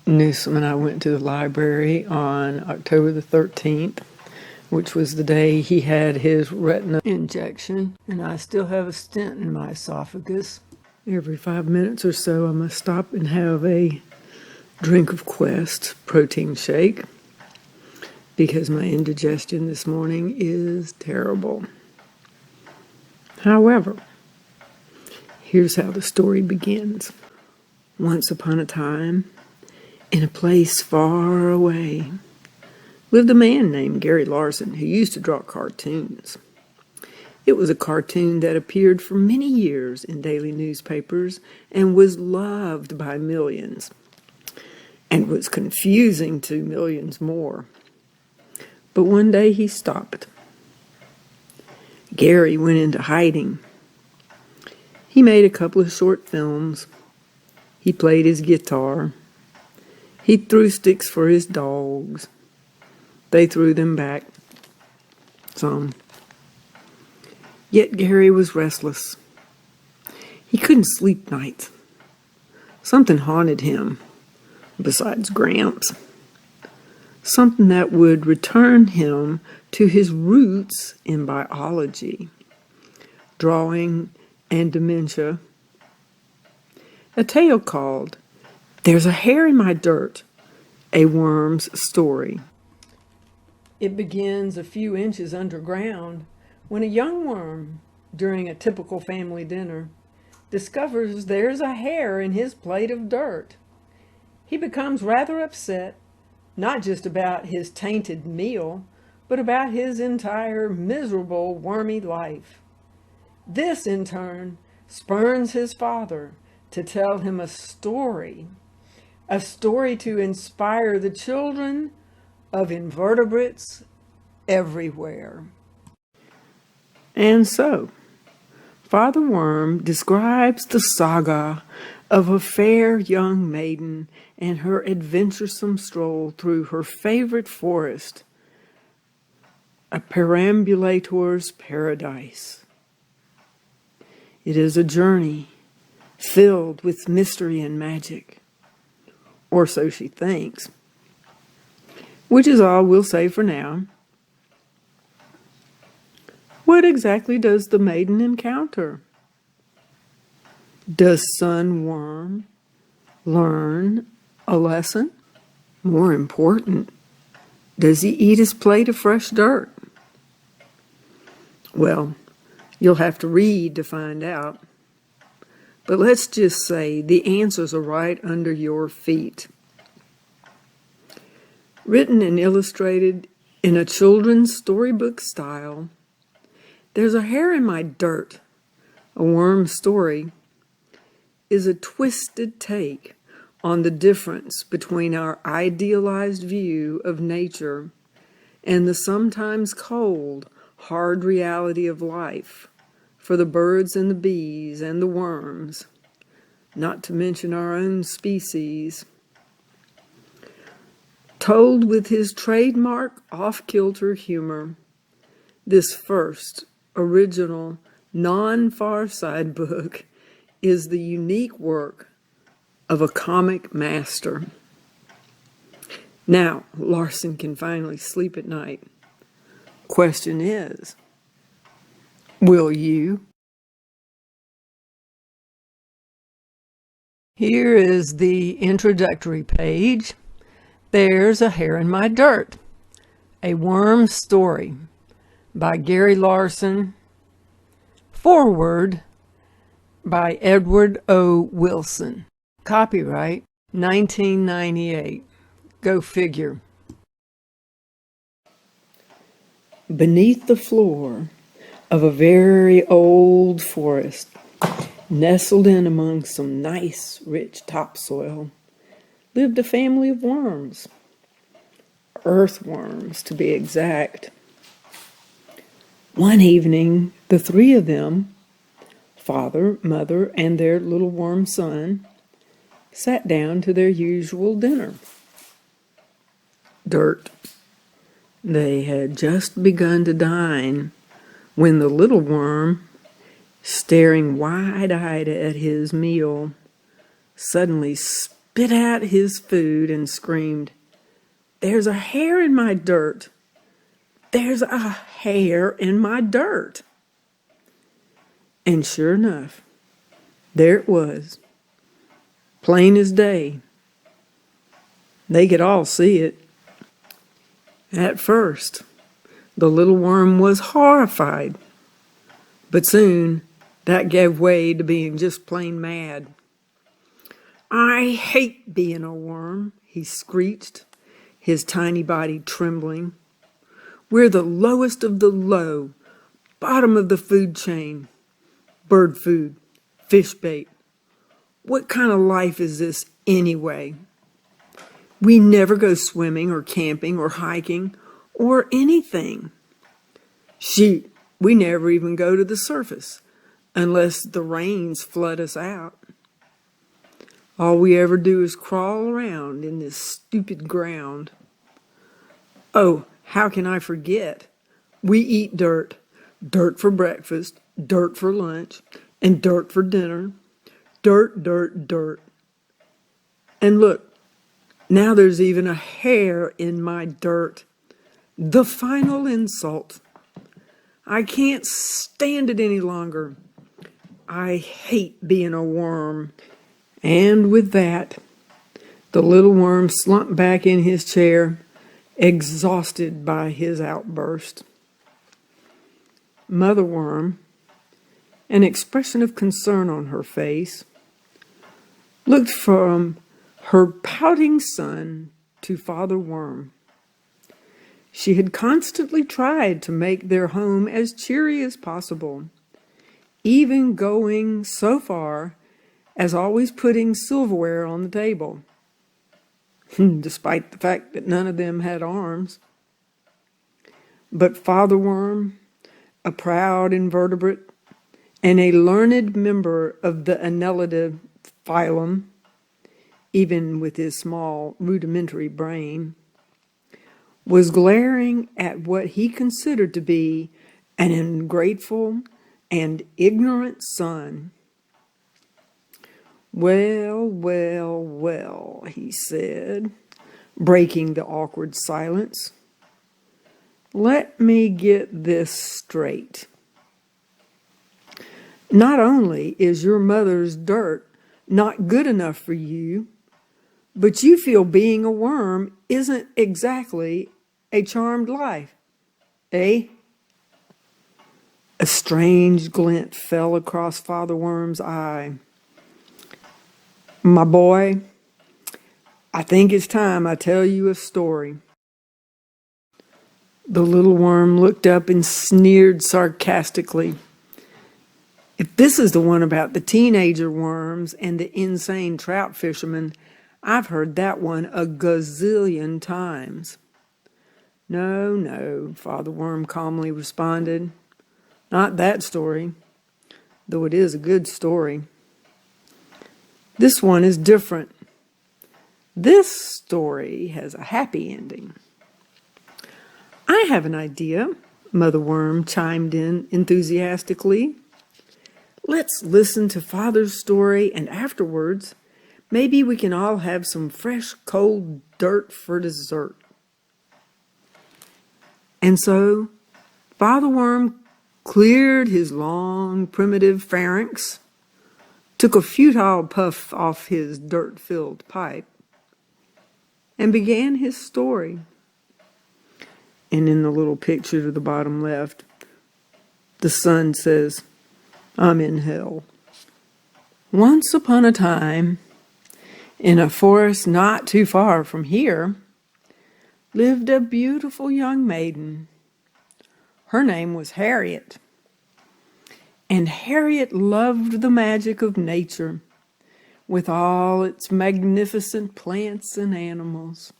Newsom and I went to the library on October the 13th, which was the day he had his retina injection, and I still have a stent in my esophagus. Every 5 minutes or so, I must stop and have a drink of Quest protein shake because my indigestion this morning is terrible. However, here's how the story begins. Once upon a time, in a place far away, lived a man named Gary Larson who used to draw cartoons. It was a cartoon that appeared for many years in daily newspapers and was loved by millions, and was confusing to millions more. But one day he stopped. Gary went into hiding. He made a couple of short films. He played his guitar. He threw sticks for his dogs. They threw them back some. Yet Gary was restless. He couldn't sleep nights. Something haunted him, besides Gramps. Something that would return him to his roots in biology, drawing, and dementia. A tale called "There's a Hair in My Dirt," a worm's story. It begins a few inches underground when a young worm, during a typical family dinner, discovers there's a hair in his plate of dirt. He becomes rather upset, not just about his tainted meal, but about his entire miserable, wormy life. This, in turn, spurns his father to tell him a story to inspire the children of invertebrates everywhere. And so, Father Worm describes the saga of a fair young maiden and her adventuresome stroll through her favorite forest, a perambulator's paradise. It is a journey filled with mystery and magic, or so she thinks, which is all we'll say for now. What exactly does the maiden encounter? Does Son Worm learn a lesson? More important, does he eat his plate of fresh dirt? Well, you'll have to read to find out. But let's just say the answers are right under your feet. Written and illustrated in a children's storybook style, There's a Hair in My Dirt, a worm story, is a twisted take on the difference between our idealized view of nature and the sometimes cold, hard reality of life for the birds and the bees and the worms, not to mention our own species. Told with his trademark off-kilter humor, this first, original, non-Far Side book is the unique work of a comic master. Now, Larson can finally sleep at night. Question is, will you? Here is the introductory page. There's a Hair in My Dirt, a worm story by Gary Larson. Foreword by Edward O. Wilson. Copyright 1998. Go figure. Beneath the floor of a very old forest, nestled in among some nice, rich topsoil, lived a family of worms. Earthworms, to be exact. One evening, the three of them, father, mother, and their little worm son, sat down to their usual dinner. Dirt. They had just begun to dine when the little worm, staring wide-eyed at his meal, suddenly spit out his food and screamed, "There's a hair in my dirt! There's a hair in my dirt!" And sure enough, there it was, plain as day. They could all see it. At first, the little worm was horrified, but soon that gave way to being just plain mad. "I hate being a worm," he screeched, his tiny body trembling. "We're the lowest of the low, bottom of the food chain. Bird food, fish bait. What kind of life is this anyway? We never go swimming or camping or hiking or anything. Shoot, we never even go to the surface unless the rains flood us out. All we ever do is crawl around in this stupid ground. Oh, how can I forget? We eat dirt. Dirt for breakfast, dirt for lunch, and dirt for dinner. Dirt, dirt, dirt. And look, now there's even a hair in my dirt. The final insult. I can't stand it any longer. I hate being a worm." And with that, the little worm slumped back in his chair, exhausted by his outburst. Mother Worm, an expression of concern on her face, looked from her pouting son to Father Worm. She had constantly tried to make their home as cheery as possible, even going so far as always putting silverware on the table, despite the fact that none of them had arms. But Father Worm, a proud invertebrate and a learned member of the Annelida phylum, even with his small rudimentary brain, was glaring at what he considered to be an ungrateful and ignorant son. "Well, well, well," he said, breaking the awkward silence. "Let me get this straight. Not only is your mother's dirt not good enough for you, but you feel being a worm isn't exactly a charmed life, eh?" A strange glint fell across Father Worm's eye. "My boy, I think it's time I tell you a story." The little worm looked up and sneered sarcastically. "If this is the one about the teenager worms and the insane trout fishermen, I've heard that one a gazillion times." "No, no," Father Worm calmly responded. "Not that story, though it is a good story. This one is different. This story has a happy ending." "I have an idea," Mother Worm chimed in enthusiastically. "Let's listen to Father's story, and afterwards, maybe we can all have some fresh, cold dirt for dessert." And so, Father Worm cleared his long, primitive pharynx, took a futile puff off his dirt-filled pipe, and began his story. And in the little picture to the bottom left, the son says, "I'm in hell." "Once upon a time, in a forest not too far from here, lived a beautiful young maiden. Her name was Harriet. And Harriet loved the magic of nature, with all its magnificent plants and animals.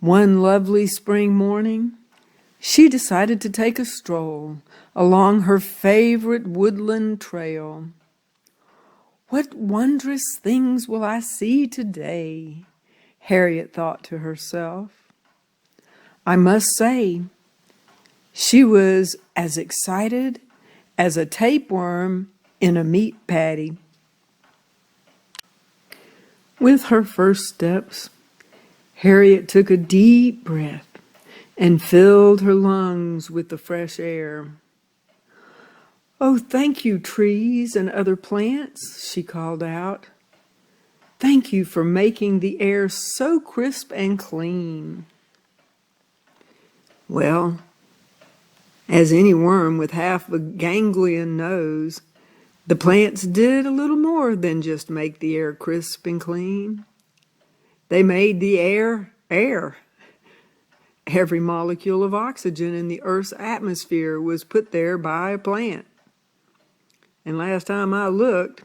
One lovely spring morning, she decided to take a stroll along her favorite woodland trail. "What wondrous things will I see today?" Harriet thought to herself. I must say, she was as excited as a tapeworm in a meat patty. With her first steps, Harriet took a deep breath and filled her lungs with the fresh air. "Oh, thank you, trees and other plants," she called out. "Thank you for making the air so crisp and clean." Well, as any worm with half a ganglion knows, the plants did a little more than just make the air crisp and clean. They made the air air. Every molecule of oxygen in the Earth's atmosphere was put there by a plant. And last time I looked,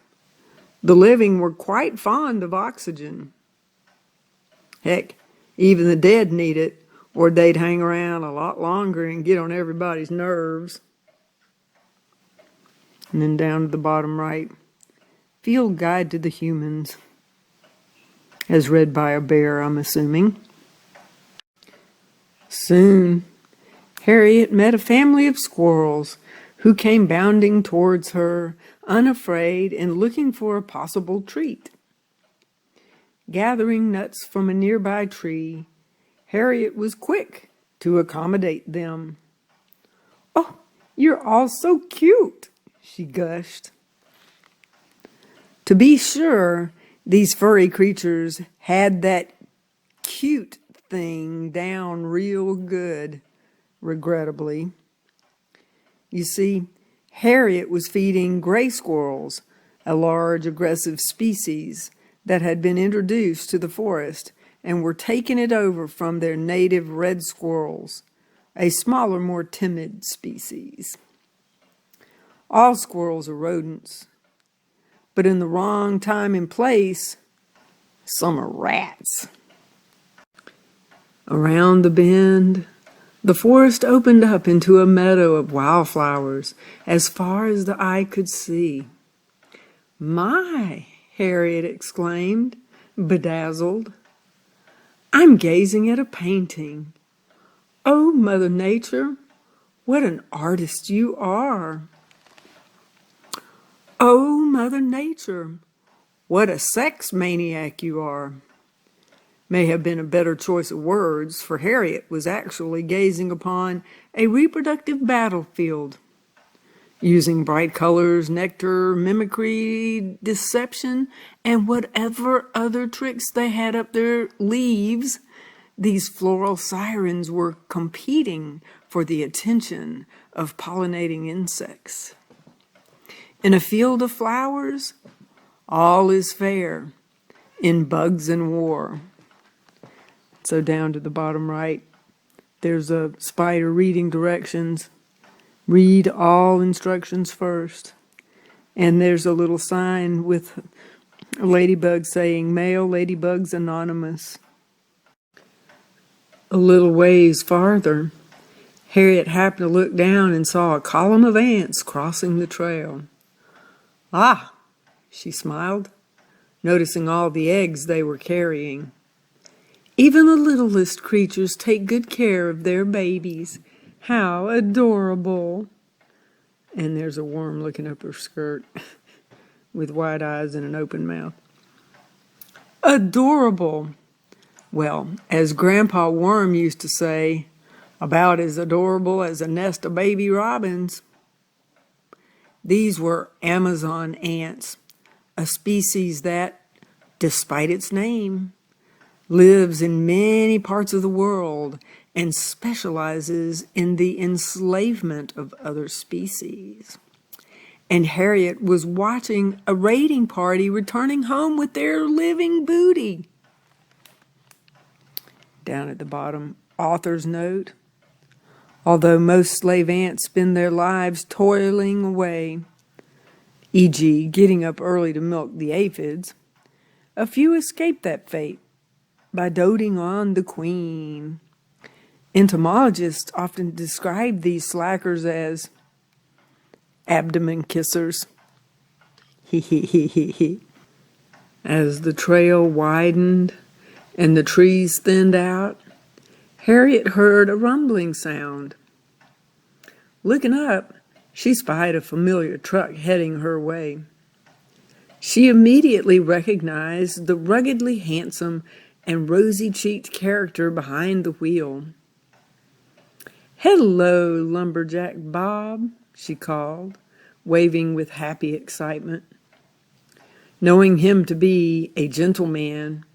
the living were quite fond of oxygen. Heck, even the dead need it, or they'd hang around a lot longer and get on everybody's nerves. And then down to the bottom right, Field Guide to the Humans, as read by a bear, I'm assuming. Soon, Harriet met a family of squirrels who came bounding towards her, unafraid and looking for a possible treat. Gathering nuts from a nearby tree, Harriet was quick to accommodate them. "Oh, you're all so cute," she gushed. To be sure, these furry creatures had that cute thing down real good, regrettably. You see, Harriet was feeding gray squirrels, a large aggressive species that had been introduced to the forest and were taking it over from their native red squirrels, a smaller, more timid species. All squirrels are rodents, but in the wrong time and place, some are rats. Around the bend, the forest opened up into a meadow of wildflowers as far as the eye could see. "My," Harriet exclaimed, bedazzled. "I'm gazing at a painting. Oh, Mother Nature, what an artist you are." "Oh, Mother Nature, what a sex maniac you are," may have been a better choice of words, for Harriet was actually gazing upon a reproductive battlefield. Using bright colors, nectar, mimicry, deception, and whatever other tricks they had up their sleeves, these floral sirens were competing for the attention of pollinating insects. In a field of flowers, all is fair in bugs and war. So down to the bottom right, there's a spider reading directions. Read all instructions first. And there's a little sign with a ladybug saying, "Male Ladybugs Anonymous." A little ways farther, Harriet happened to look down and saw a column of ants crossing the trail. "Ah," she smiled, noticing all the eggs they were carrying. "Even the littlest creatures take good care of their babies. How adorable." And there's a worm looking up her skirt with wide eyes and an open mouth. Adorable. Well, as Grandpa Worm used to say, about as adorable as a nest of baby robins. These were Amazon ants, a species that, despite its name, lives in many parts of the world and specializes in the enslavement of other species. And Harriet was watching a raiding party returning home with their living booty. Down at the bottom, author's note. Although most slave ants spend their lives toiling away, e.g. getting up early to milk the aphids, a few escape that fate by doting on the queen. Entomologists often describe these slackers as abdomen kissers. As the trail widened and the trees thinned out, Harriet heard a rumbling sound. Looking up, she spied a familiar truck heading her way. She immediately recognized the ruggedly handsome and rosy-cheeked character behind the wheel. "Hello, Lumberjack Bob," she called, waving with happy excitement. Knowing him to be a gentleman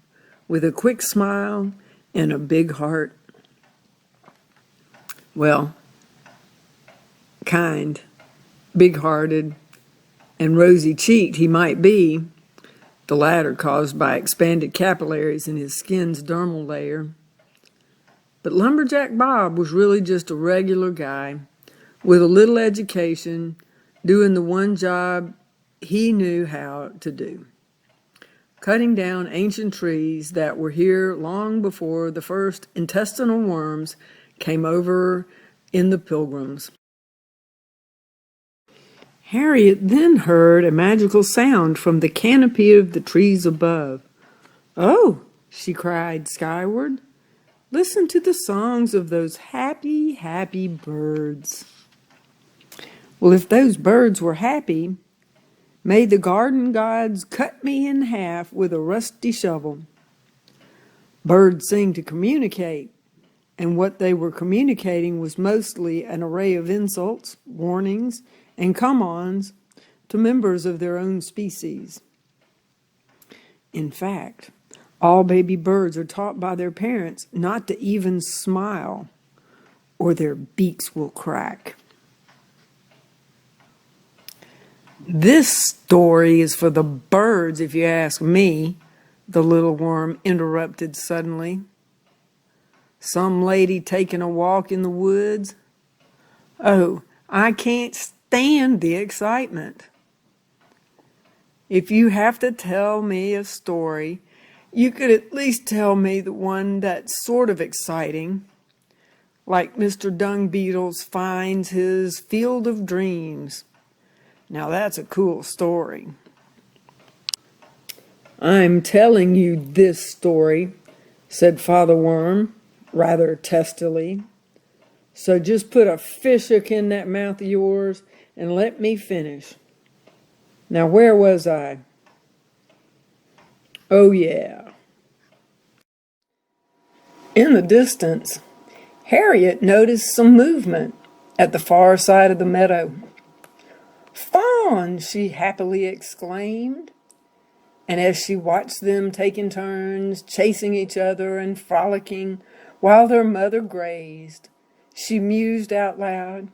with a quick smile and a big heart. Well, kind, big-hearted, and rosy-cheeked he might be, the latter caused by expanded capillaries in his skin's dermal layer. But Lumberjack Bob was really just a regular guy with a little education, doing the one job he knew how to do: cutting down ancient trees that were here long before the first intestinal worms came over in the Pilgrims. Harriet then heard a magical sound from the canopy of the trees above. "Oh," she cried skyward, "listen to the songs of those happy, happy birds." Well, if those birds were happy, may the garden gods cut me in half with a rusty shovel. Birds sing to communicate, and what they were communicating was mostly an array of insults, warnings, and come-ons to members of their own species. In fact, all baby birds are taught by their parents not to even smile, or their beaks will crack. "This story is for the birds, if you ask me," the little worm interrupted suddenly. "Some lady taking a walk in the woods? Oh, I can't stand the excitement. If you have to tell me a story, you could at least tell me the one that's sort of exciting, like Mr. Dung Beetles finds his field of dreams. Now that's a cool story." "I'm telling you this story," said Father Worm, rather testily. "So just put a fish hook in that mouth of yours and let me finish. Now, where was I? Oh, yeah." In the distance, Harriet noticed some movement at the far side of the meadow. "Fawn!" she happily exclaimed. And as she watched them taking turns, chasing each other and frolicking while their mother grazed, she mused out loud,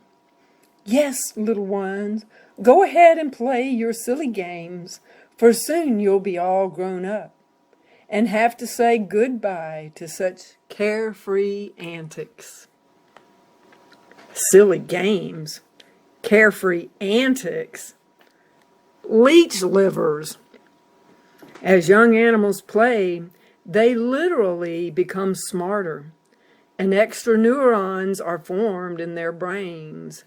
"Yes, little ones, go ahead and play your silly games, for soon you'll be all grown up and have to say goodbye to such carefree antics." Silly games, carefree antics, leech livers. As young animals play, they literally become smarter, and extra neurons are formed in their brains.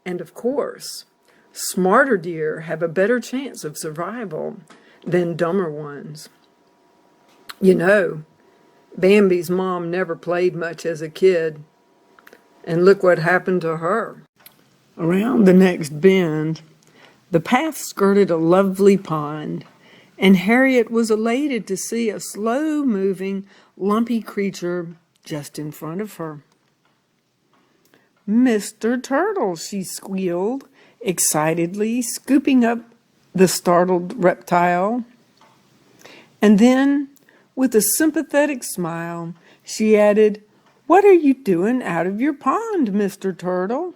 And of course, smarter deer have a better chance of survival than dumber ones. You know, Bambi's mom never played much as a kid, and look what happened to her. Around the next bend, the path skirted a lovely pond, and Harriet was elated to see a slow-moving, lumpy creature just in front of her. "Mr. Turtle," she squealed, excitedly scooping up the startled reptile. And then, with a sympathetic smile, she added, "What are you doing out of your pond, Mr. Turtle?"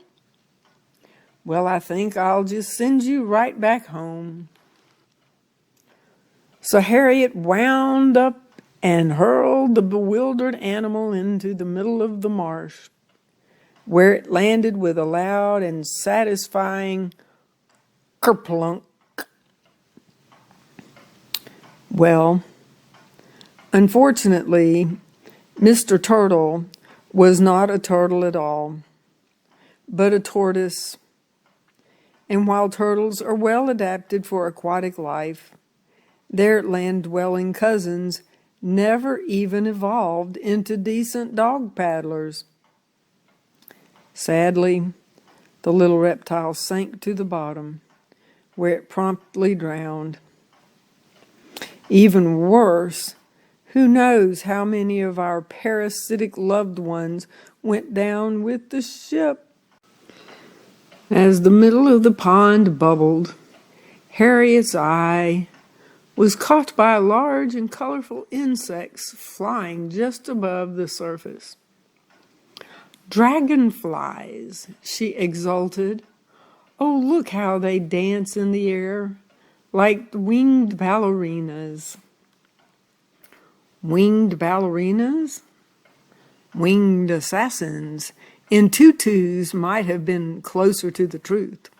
"Well, I think I'll just send you right back home." So Harriet wound up and hurled the bewildered animal into the middle of the marsh, where it landed with a loud and satisfying kerplunk. Well, unfortunately, Mr. Turtle was not a turtle at all, but a tortoise. And while turtles are well adapted for aquatic life, their land-dwelling cousins never even evolved into decent dog paddlers. Sadly, the little reptile sank to the bottom, where it promptly drowned. Even worse, who knows how many of our parasitic loved ones went down with the ship? As the middle of the pond bubbled, Harriet's eye was caught by large and colorful insects flying just above the surface. Dragonflies, she exulted. Oh, look how they dance in the air, like winged ballerinas. Winged ballerinas? Winged assassins in tutus might have been closer to the truth.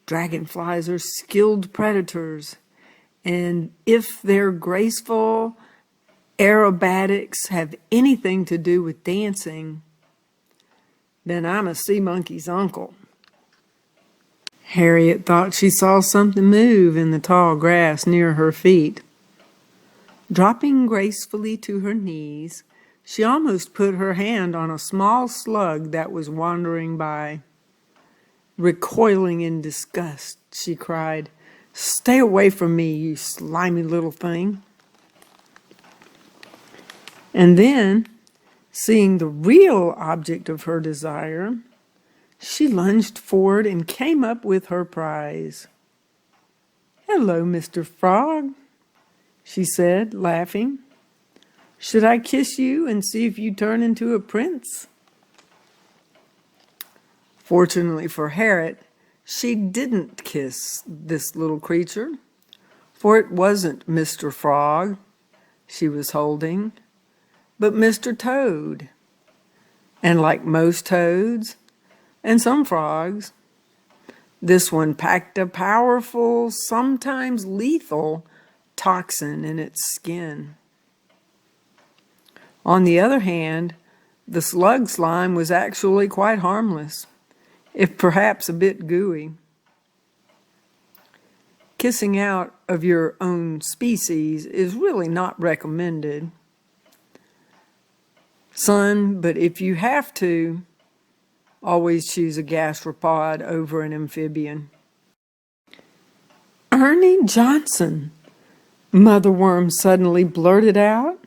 Dragonflies are skilled predators, and if their graceful aerobatics have anything to do with dancing, then I'm a sea monkey's uncle. Harriet thought she saw something move in the tall grass near her feet. Dropping gracefully to her knees, she almost put her hand on a small slug that was wandering by. Recoiling in disgust, she cried, "Stay away from me, you slimy little thing." And then, seeing the real object of her desire, she lunged forward and came up with her prize. "Hello, Mr. Frog," she said, laughing. "Should I kiss you and see if you turn into a prince?" Fortunately for Harriet, she didn't kiss this little creature, for it wasn't Mr. Frog she was holding, but Mr. Toad. And like most toads, and some frogs, this one packed a powerful, sometimes lethal, toxin in its skin. On the other hand, the slug slime was actually quite harmless, if perhaps a bit gooey. Kissing out of your own species is really not recommended, son, but if you have to, always choose a gastropod over an amphibian. "Ernie Johnson," Mother Worm suddenly blurted out.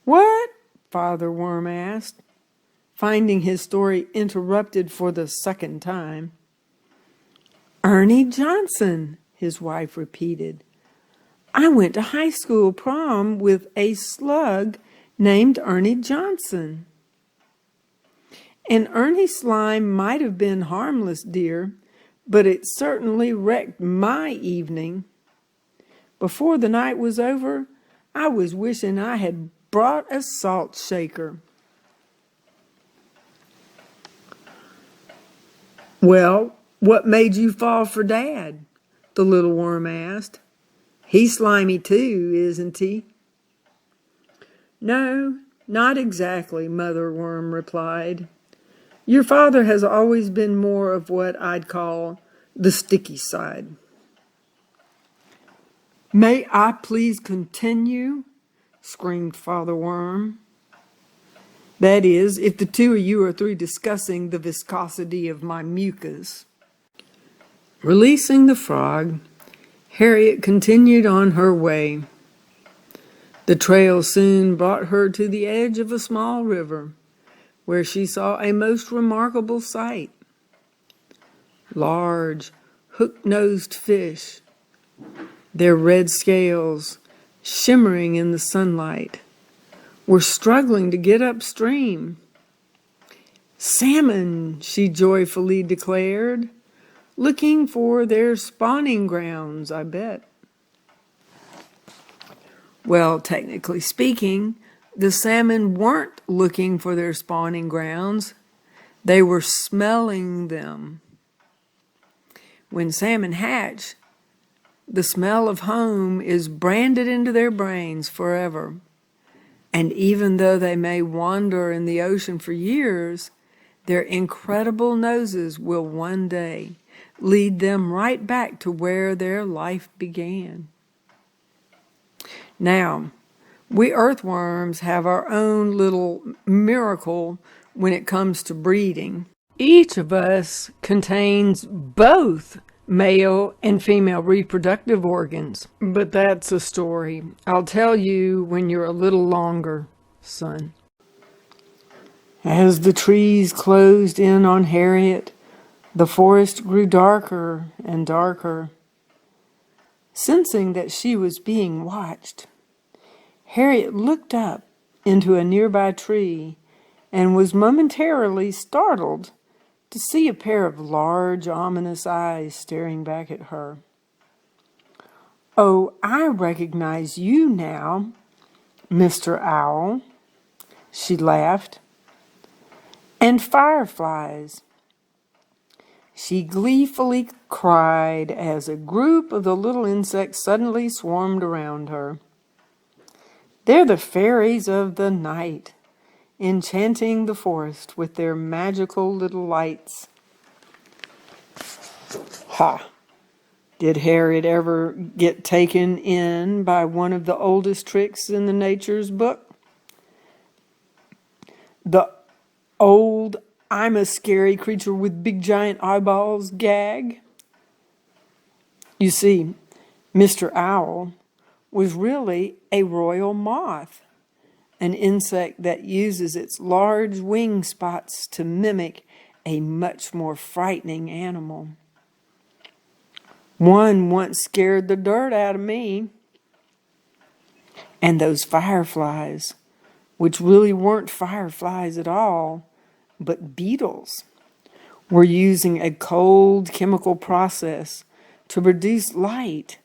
"What?" Father Worm asked, finding his story interrupted for the second time. "Ernie Johnson," his wife repeated. "I went to high school prom with a slug named Ernie Johnson." "And Ernie slime might have been harmless, dear, but it certainly wrecked my evening. Before the night was over, I was wishing I had brought a salt shaker." "Well, what made you fall for Dad?" the little worm asked. "He's slimy too, isn't he?" "No, not exactly," Mother Worm replied. "Your father has always been more of what I'd call the sticky side." "May I please continue?" screamed Father Worm. "That is, if the two of you are through discussing the viscosity of my mucus." Releasing the frog, Harriet continued on her way. The trail soon brought her to the edge of a small river, where she saw a most remarkable sight. Large, hook-nosed fish, their red scales shimmering in the sunlight, were struggling to get upstream. "Salmon," she joyfully declared, "looking for their spawning grounds, I bet." Well, technically speaking, the salmon weren't looking for their spawning grounds. They were smelling them. When salmon hatch, the smell of home is branded into their brains forever. And even though they may wander in the ocean for years, their incredible noses will one day lead them right back to where their life began. Now, we earthworms have our own little miracle when it comes to breeding. Each of us contains both male and female reproductive organs. But that's a story I'll tell you when you're a little longer, son. As the trees closed in on Harriet, the forest grew darker and darker. Sensing that she was being watched, Harriet looked up into a nearby tree and was momentarily startled to see a pair of large, ominous eyes staring back at her. "Oh, I recognize you now, Mr. Owl," she laughed. "And fireflies," she gleefully cried as a group of the little insects suddenly swarmed around her. "They're the fairies of the night, enchanting the forest with their magical little lights." Ha! Did Harriet ever get taken in by one of the oldest tricks in the nature's book? The old "I'm a scary creature with big giant eyeballs" gag? You see, Mr. Owl was really a royal moth, an insect that uses its large wing spots to mimic a much more frightening animal. One once scared the dirt out of me. And those fireflies, which really weren't fireflies at all, but beetles, were using a cold chemical process to produce light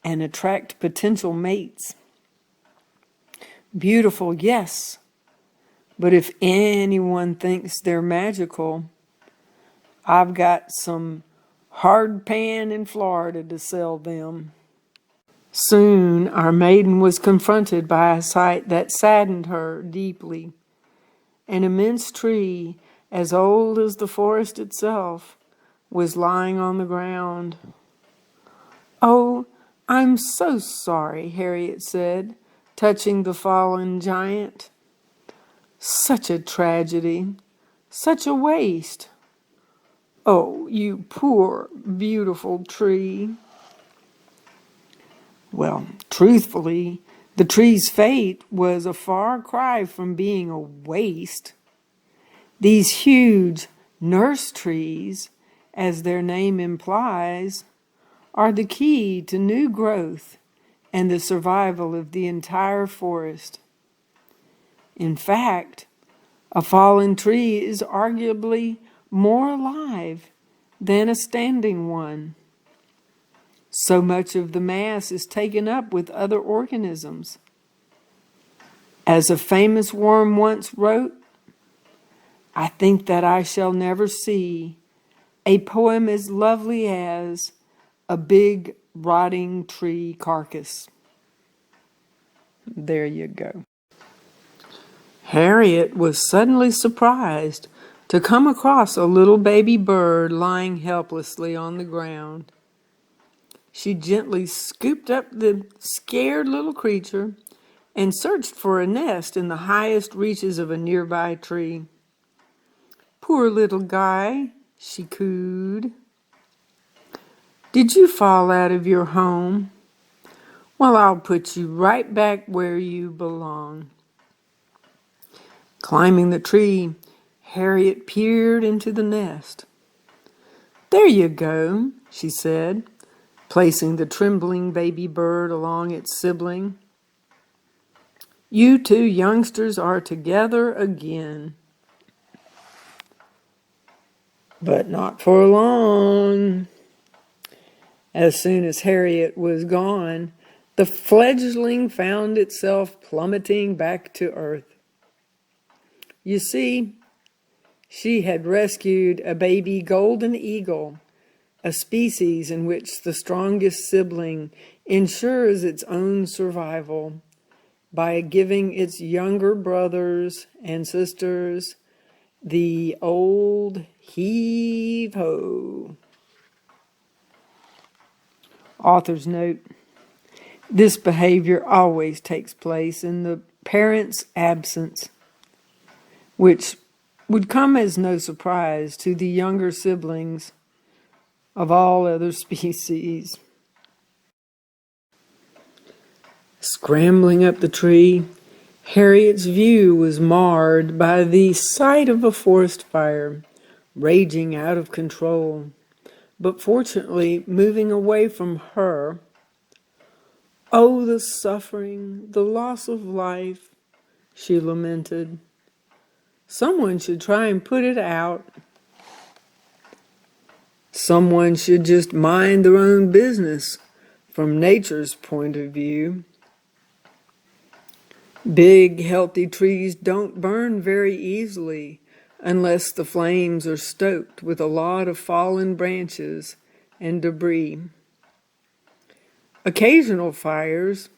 and attract potential mates. Beautiful, yes, but if anyone thinks they're magical, I've got some hard pan in Florida to sell them. Soon our maiden was confronted by a sight that saddened her deeply. An immense tree, as old as the forest itself, was lying on the ground. "Oh, I'm so sorry," Harriet said, touching the fallen giant. "Such a tragedy, such a waste. Oh, you poor, beautiful tree." Well, truthfully, the tree's fate was a far cry from being a waste. These huge nurse trees, as their name implies, are the key to new growth and the survival of the entire forest. In fact, a fallen tree is arguably more alive than a standing one. So much of the mass is taken up with other organisms. As a famous worm once wrote, "I think that I shall never see a poem as lovely as a big rotting tree carcass." There you go. Harriet was suddenly surprised to come across a little baby bird lying helplessly on the ground. She gently scooped up the scared little creature and searched for a nest in the highest reaches of a nearby tree. "Poor little guy," she cooed. "Did you fall out of your home? Well, I'll put you right back where you belong." Climbing the tree, Harriet peered into the nest. "There you go," she said, placing the trembling baby bird along its sibling. "You two youngsters are together again." But not for long. As soon as Harriet was gone, the fledgling found itself plummeting back to earth. You see, she had rescued a baby golden eagle, a species in which the strongest sibling ensures its own survival by giving its younger brothers and sisters the old heave-ho. Author's note: this behavior always takes place in the parent's absence, which would come as no surprise to the younger siblings of all other species. Scrambling up the tree, Harriet's view was marred by the sight of a forest fire raging out of control, but fortunately moving away from her. "Oh, the suffering, the loss of life," she lamented. "Someone should try and put it out. Someone should just mind their own business from nature's point of view. Big, healthy trees don't burn very easily unless the flames are stoked with a lot of fallen branches and debris. Occasional fires,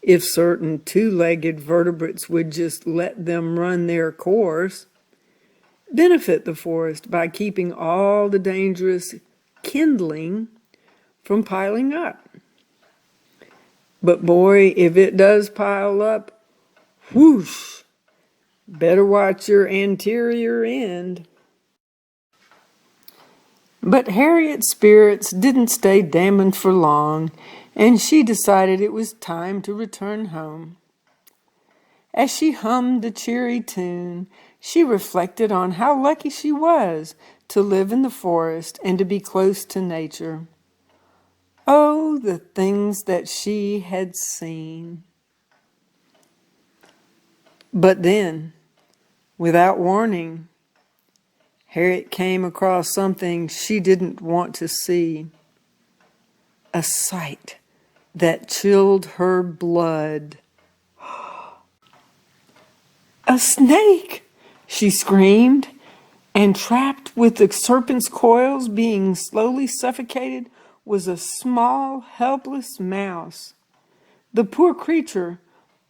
if certain two-legged vertebrates would just let them run their course, benefit the forest by keeping all the dangerous kindling from piling up. But boy, if it does pile up, whoosh, better watch your anterior end." But Harriet's spirits didn't stay dampened for long, and she decided it was time to return home. As she hummed the cheery tune, she reflected on how lucky she was to live in the forest and to be close to nature. Oh, the things that she had seen. But then, without warning, Harriet came across something she didn't want to see. A sight that chilled her blood. "A snake!" she screamed, and trapped with the serpent's coils, being slowly suffocated, was a small, helpless mouse. The poor creature,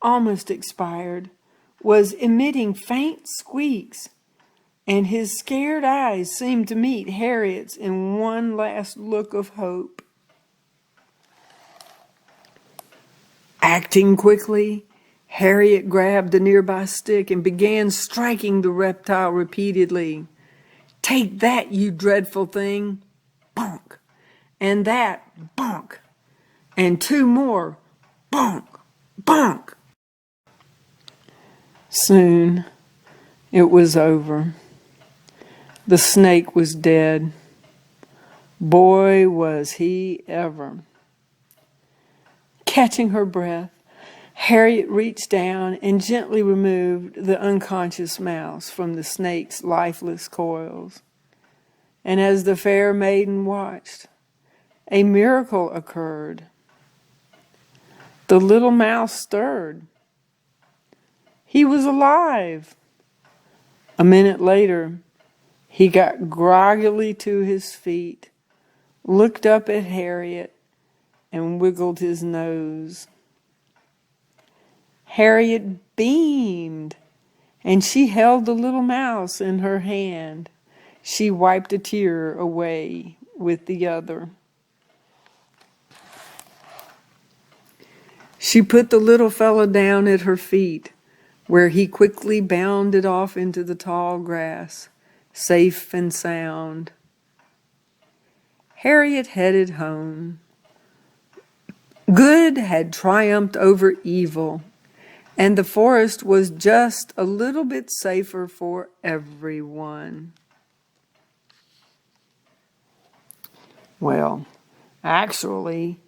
almost expired, was emitting faint squeaks, and his scared eyes seemed to meet Harriet's in one last look of hope. Acting quickly, Harriet grabbed a nearby stick and began striking the reptile repeatedly. "Take that, you dreadful thing!" Bonk! And that, bonk! And two more, bonk, bonk! Soon it was over. The snake was dead. Boy, was he ever. Catching her breath, Harriet reached down and gently removed the unconscious mouse from the snake's lifeless coils. And as the fair maiden watched, a miracle occurred. The little mouse stirred. He was alive. A minute later, he got groggily to his feet, looked up at Harriet, and wiggled his nose. Harriet beamed, and she held the little mouse in her hand. She wiped a tear away with the other. She put the little fellow down at her feet, where he quickly bounded off into the tall grass, safe and sound. Harriet headed home. Good had triumphed over evil, and the forest was just a little bit safer for everyone. Well, actually,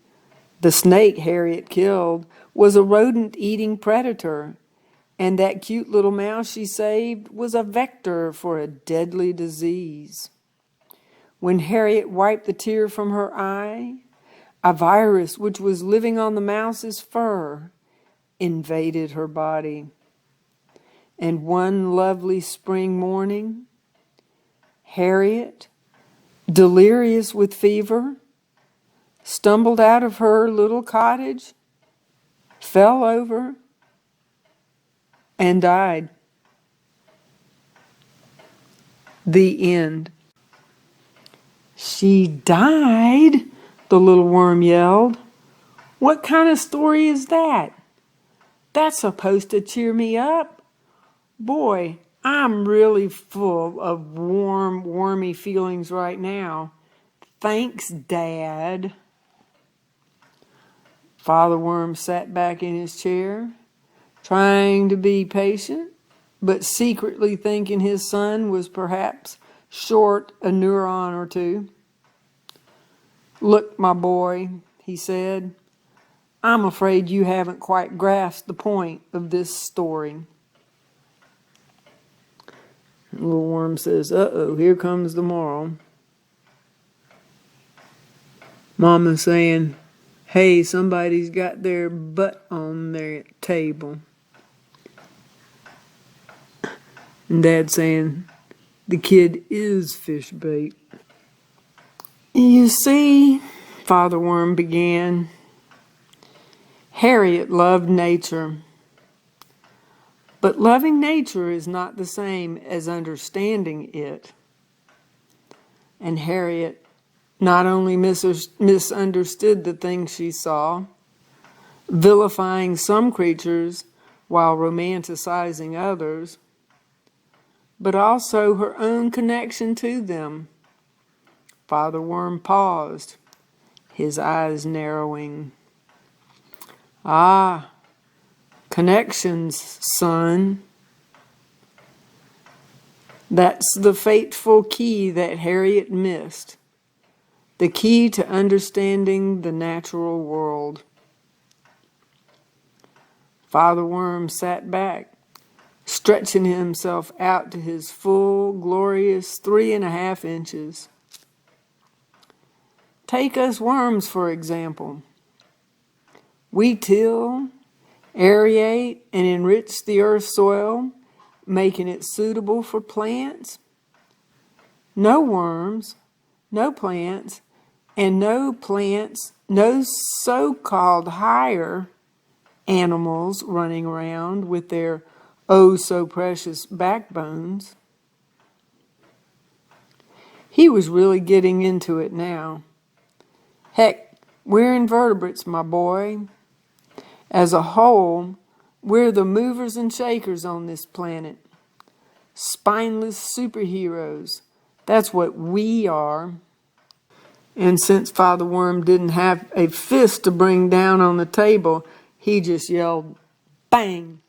the snake Harriet killed was a rodent-eating predator, and that cute little mouse she saved was a vector for a deadly disease. When Harriet wiped the tear from her eye, a virus which was living on the mouse's fur invaded her body. And one lovely spring morning, Harriet, delirious with fever, stumbled out of her little cottage, fell over, and died. The end. "She died?" the little worm yelled. "What kind of story is that? That's supposed to cheer me up. Boy, I'm really full of warm, wormy feelings right now. Thanks, Dad. Father Worm sat back in his chair, trying to be patient, but secretly thinking his son was perhaps short a neuron or two. Look, my boy, he said, I'm afraid you haven't quite grasped the point of this story. The little worm says, uh-oh, here comes the moral. Mama's saying, hey, somebody's got their butt on their table. And Dad's saying, the kid is fish bait. You see, Father Worm began, Harriet loved nature. But loving nature is not the same as understanding it. And Harriet not only misunderstood the things she saw, vilifying some creatures while romanticizing others, but also her own connection to them. Father Worm paused, his eyes narrowing. Ah, connections, son. That's the fateful key that Harriet missed. The key to understanding the natural world. Father Worm sat back, stretching himself out to his full, glorious 3.5 inches. Take us worms, for example. We till, aerate, and enrich the earth's soil, making it suitable for plants. No worms, no plants, and no so-called higher animals running around with their oh-so-precious backbones. He was really getting into it now. Heck, we're invertebrates, my boy. As a whole, we're the movers and shakers on this planet. Spineless superheroes. That's what we are. And since Father Worm didn't have a fist to bring down on the table, he just yelled, bang!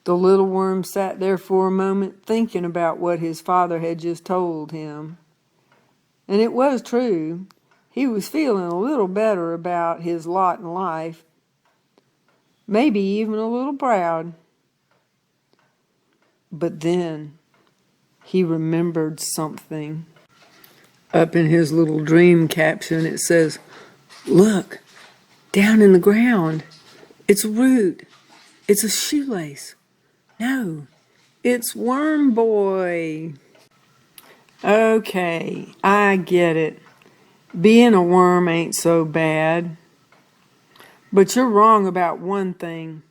The little worm sat there for a moment thinking about what his father had just told him. And it was true. He was feeling a little better about his lot in life. Maybe even a little proud. But then he remembered something. Up in his little dream caption it says, look, down in the ground. It's a root. It's a shoelace. No, it's Worm Boy. Okay, I get it. Being a worm ain't so bad. But you're wrong about one thing.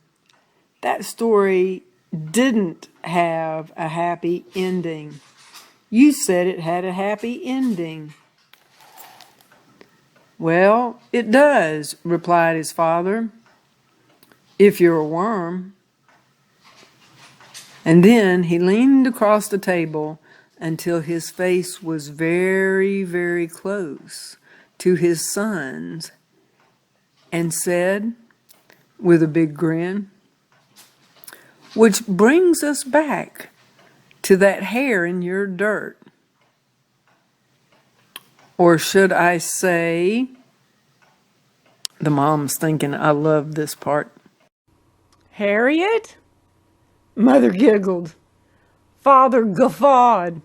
That story didn't have a happy ending. You said it had a happy ending. Well, it does, replied his father, if you're a worm. And then he leaned across the table until his face was very, very close to his son's and said, with a big grin, which brings us back to that hair in your dirt. Or should I say, the mom's thinking, I love this part. Harriet? Mother giggled. Father guffawed.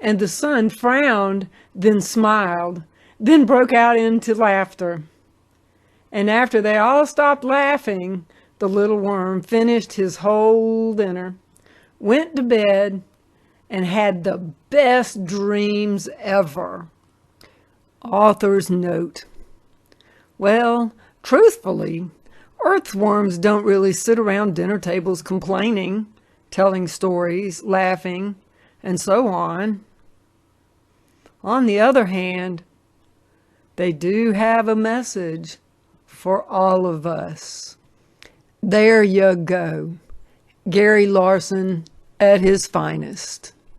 And the son frowned, then smiled, then broke out into laughter. And after they all stopped laughing, the little worm finished his whole dinner, went to bed, and had the best dreams ever. Author's note. Well, truthfully, earthworms don't really sit around dinner tables complaining, telling stories, laughing, and so on. On the other hand, they do have a message for all of us. There you go. Gary Larson at his finest.